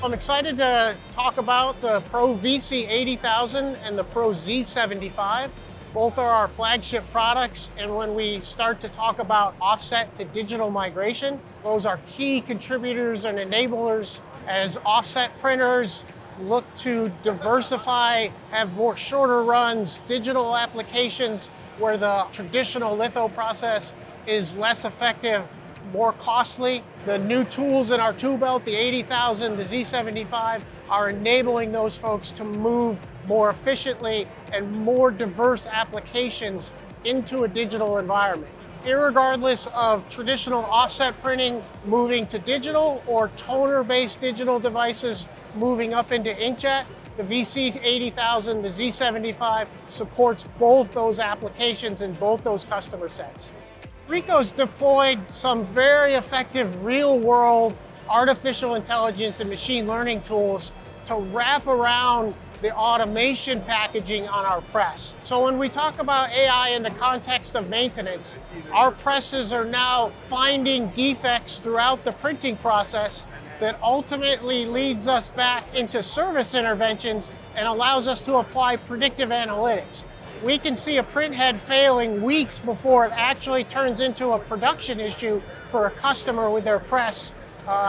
I'm excited to talk about the Pro VC8000 and the Pro Z75. Both are our flagship products, and when we start to talk about offset to digital migration, those are key contributors and enablers as offset printers look to diversify, have more shorter runs, digital applications where the traditional litho process is less effective, more costly. The new tools in our tool belt, the 80,000, the Z75, are enabling those folks to move more efficiently and more diverse applications into a digital environment. Irregardless of traditional offset printing moving to digital or toner-based digital devices moving up into inkjet, the VC80,000, the Z75 supports both those applications in both those customer sets. RICOH's deployed some very effective real-world artificial intelligence and machine learning tools to wrap around the automation packaging on our press. So when we talk about AI in the context of maintenance, our presses are now finding defects throughout the printing process that ultimately leads us back into service interventions and allows us to apply predictive analytics. We can see a print head failing weeks before it actually turns into a production issue for a customer with their press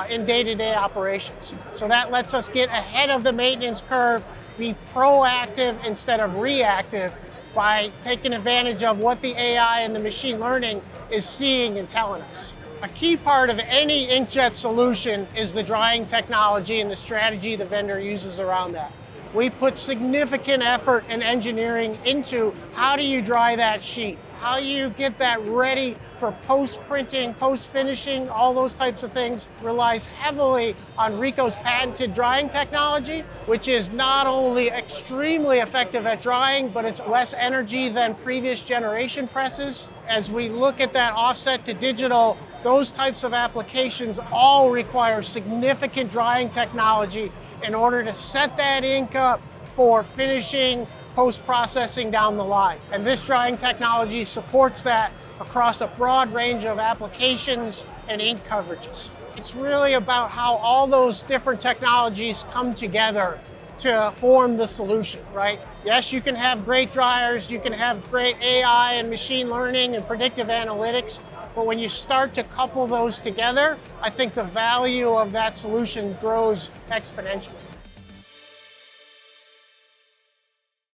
in day-to-day operations. So that lets us get ahead of the maintenance curve, be proactive instead of reactive by taking advantage of what the AI and the machine learning is seeing and telling us. A key part of any inkjet solution is the drying technology and the strategy the vendor uses around that. We put significant effort and engineering into how do you dry that sheet? How do you get that ready for post-printing, post-finishing, all those types of things relies heavily on RICOH's patented drying technology, which is not only extremely effective at drying, but it's less energy than previous generation presses. As we look at that offset to digital, those types of applications all require significant drying technology in order to set that ink up for finishing, post-processing down the line. And this drying technology supports that across a broad range of applications and ink coverages. It's really about how all those different technologies come together to form the solution, right? Yes, you can have great dryers, you can have great AI and machine learning and predictive analytics, but when you start to couple those together, I think the value of that solution grows exponentially.